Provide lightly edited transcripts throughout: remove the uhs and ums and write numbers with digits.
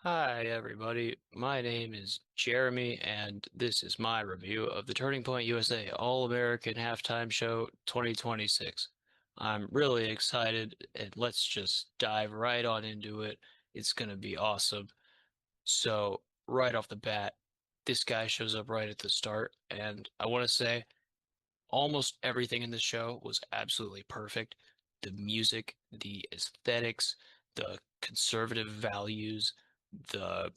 Hi, everybody. My name is Jeremy, and this is my review of the Turning Point USA All-American Halftime Show 2026. I'm really excited, and let's just dive right on into it. It's going to be awesome. So, right off the bat, this guy shows up right at the start, and I want to say almost everything in the show was absolutely perfect. The music, the aesthetics, the conservative values, the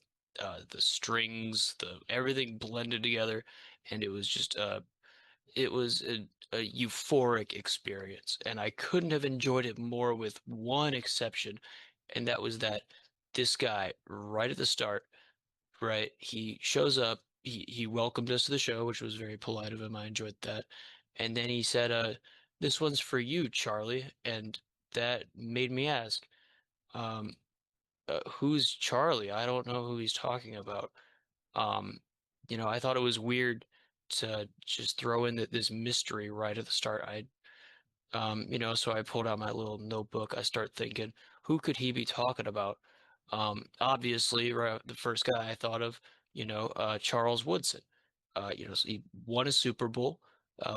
strings, the everything blended together, and it was just it was a euphoric experience, and I couldn't have enjoyed it more with one exception, and that was that this guy right at the start, right? He shows up. He welcomed us to the show, which was very polite of him. I enjoyed that. And then he said, "This one's for you, Charlie." And that made me ask, um, who's Charlie? I don't know who he's talking about. Um, I thought it was weird to just throw in this mystery right at the start. So I pulled out my little notebook. I start thinking, who could he be talking about? Obviously, right, the first guy I thought of, Charles Woodson. So he won a Super Bowl,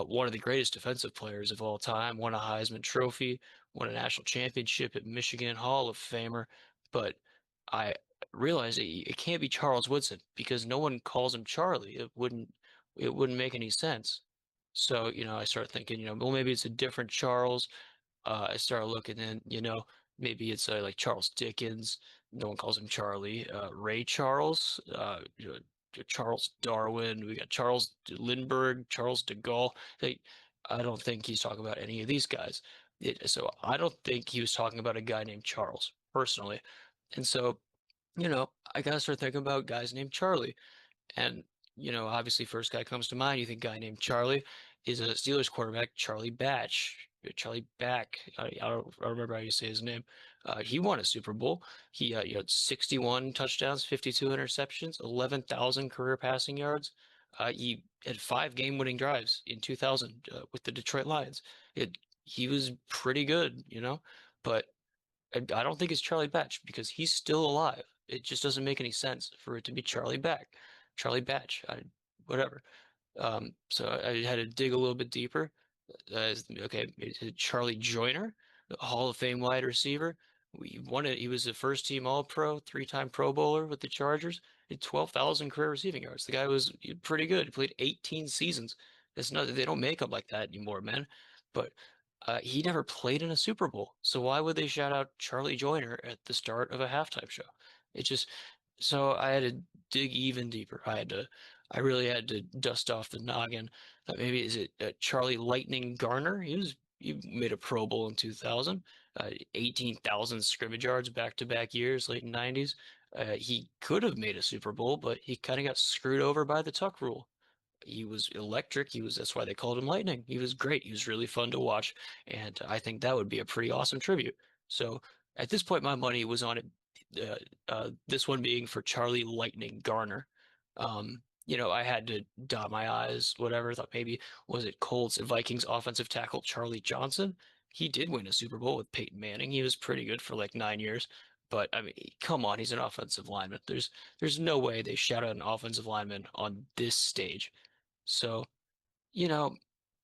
one of the greatest defensive players of all time, won a Heisman Trophy, won a national championship at Michigan, Hall of Famer. But I realized it can't be Charles Woodson because no one calls him Charlie. It wouldn't make any sense. So, I started thinking, well, maybe it's a different Charles. I started looking in, maybe it's like Charles Dickens. No one calls him Charlie. Ray Charles, Charles Darwin. We got Charles Lindbergh, Charles de Gaulle. I don't think he's talking about any of these guys. So I don't think he was talking about a guy named Charles, personally. And so, I gotta start thinking about guys named Charlie. And, obviously, first guy comes to mind. You think guy named Charlie is a Steelers quarterback, Charlie Batch. Charlie Back. I don't remember how you say his name. He won a Super Bowl. He had 61 touchdowns, 52 interceptions, 11,000 career passing yards. He had 5 game-winning drives in 2000 with the Detroit Lions. He was pretty good, but I don't think it's Charlie Batch because he's still alive. It just doesn't make any sense for it to be Charlie Batch, whatever. So I had to dig a little bit deeper. Okay, is it Charlie Joyner, the Hall of Fame wide receiver. We won it. He was a first team All Pro, 3-time Pro Bowler with the Chargers. He had 12,000 career receiving yards. The guy was pretty good. He played 18 seasons. That's not, they don't make them like that anymore, man. But he never played in a Super Bowl. So why would they shout out Charlie Joyner at the start of a halftime show? It just, so I had to dig even deeper. I really had to dust off the noggin. Maybe is it Charlie Lightning Garner? He made a Pro Bowl in 2000, 18,000 scrimmage yards back-to-back years, late 90s. He could have made a Super Bowl, but he kind of got screwed over by the Tuck rule. He was electric. That's why they called him Lightning. He was great. He was really fun to watch, and I think that would be a pretty awesome tribute. So at this point, my money was on it. This one being for Charlie Lightning Garner. I had to dot my I's, whatever. Thought maybe was it Colts and Vikings offensive tackle Charlie Johnson? He did win a Super Bowl with Peyton Manning. He was pretty good for like 9 years. But I mean, come on, he's an offensive lineman. There's no way they shout out an offensive lineman on this stage. So, you know,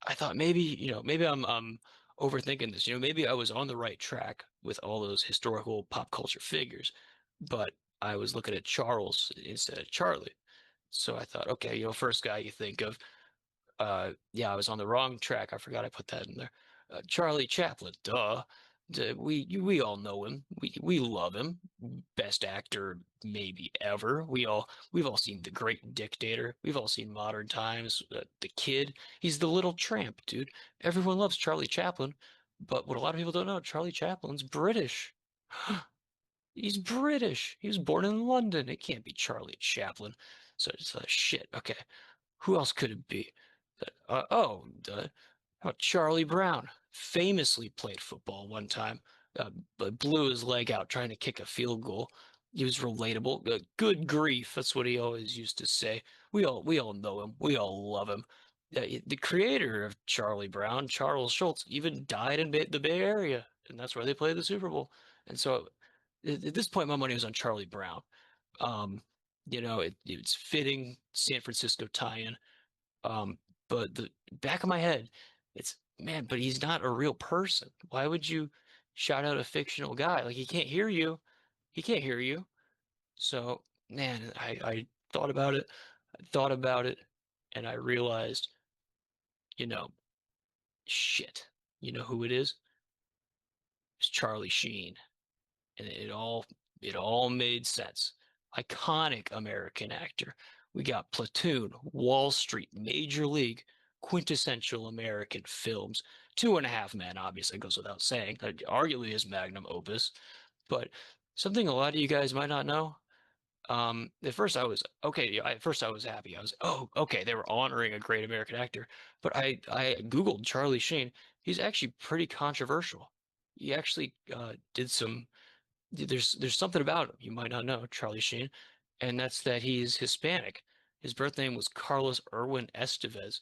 I thought maybe I'm overthinking this. Maybe I was on the right track with all those historical pop culture figures, but I was looking at Charles instead of Charlie. So I thought, okay, first guy you think of, yeah, I was on the wrong track. I forgot I put that in there. Charlie Chaplin, duh. We all know him. We love him. Best actor maybe ever. We've all seen The Great Dictator. We've all seen Modern Times. The Kid. He's the little tramp, dude. Everyone loves Charlie Chaplin, but what a lot of people don't know, Charlie Chaplin's British. He's British. He was born in London. It can't be Charlie Chaplin. So it's shit. Okay. Who else could it be? How about Charlie Brown? Famously played football one time, but blew his leg out trying to kick a field goal. He was relatable. Good grief, that's what he always used to say. We all know him. We all love him. The creator of Charlie Brown, Charles Schultz, even died in the Bay Area, and that's where they played the Super Bowl. And so, at this point, my money was on Charlie Brown. Um, it's fitting San Francisco tie-in. Um, but the back of my head, it's man, but he's not a real person. Why would you shout out a fictional guy? Like he can't hear you. He can't hear you. So, man, I thought about it. I thought about it, and I realized, you know, shit. You know who it is? It's Charlie Sheen. And it all made sense. Iconic American actor. We got Platoon, Wall Street, Major League, quintessential American films. Two and a Half Men, obviously, goes without saying. Arguably his magnum opus. But something a lot of you guys might not know. At first I was okay. Yeah, at first I was happy. I was, oh, okay, they were honoring a great American actor. But I Googled Charlie Sheen. He's actually pretty controversial. He actually did some there's something about him you might not know, Charlie Sheen, and that's that he's Hispanic. His birth name was Carlos Irwin Estevez,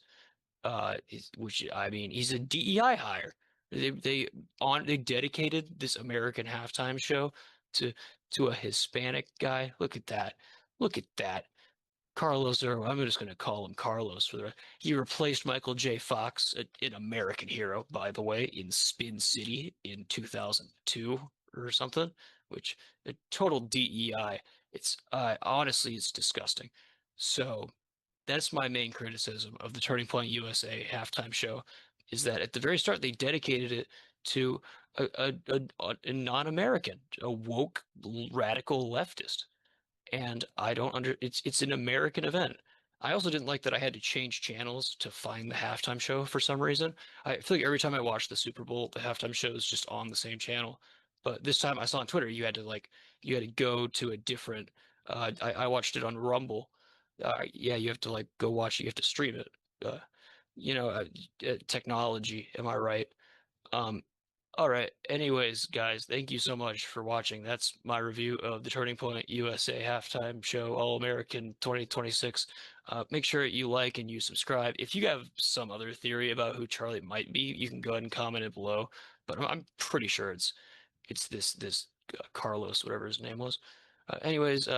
which I mean, he's a DEI hire. They dedicated this American halftime show to to a Hispanic guy. Look at that. Look at that. Carlos Irwin. I'm just going to call him Carlos for the rest. He replaced Michael J. Fox, an American hero, by the way, in Spin City in 2002 or something, which a total DEI. It's honestly, it's disgusting. So that's my main criticism of the Turning Point USA halftime show is that at the very start they dedicated it to a non-American, a woke radical leftist, and I don't under it's an American event. I also didn't like that I had to change channels to find the halftime show for some reason. I feel like every time I watch the Super Bowl, the halftime show is just on the same channel. But this time I saw on Twitter you had to go to a different I watched it on Rumble. Yeah, you have to like go watch it, you have to stream it. Uh, you know, uh, Technology, am I right? Um, all right. Anyways, guys, thank you so much for watching. That's my review of the Turning Point USA Halftime Show All-American 2026. Make sure you like and you subscribe. If you have some other theory about who Charlie might be, you can go ahead and comment it below. But I'm pretty sure it's this Carlos, whatever his name was. Anyways,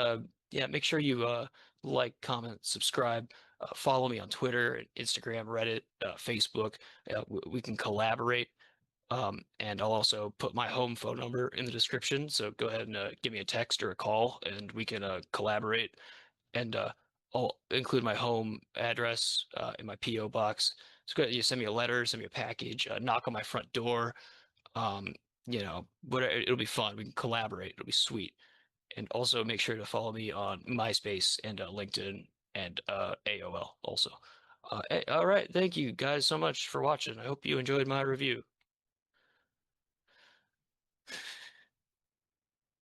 yeah, make sure you like, comment, subscribe, follow me on Twitter, Instagram, Reddit, Facebook. We can collaborate. And I'll also put my home phone number in the description. So go ahead and give me a text or a call and we can collaborate. And I'll include my home address in my P.O. box. So go ahead, you send me a letter, send me a package, knock on my front door. Um, but it'll be fun. We can collaborate. It'll be sweet. And also make sure to follow me on MySpace and LinkedIn and AOL also. All right. Thank you guys so much for watching. I hope you enjoyed my review.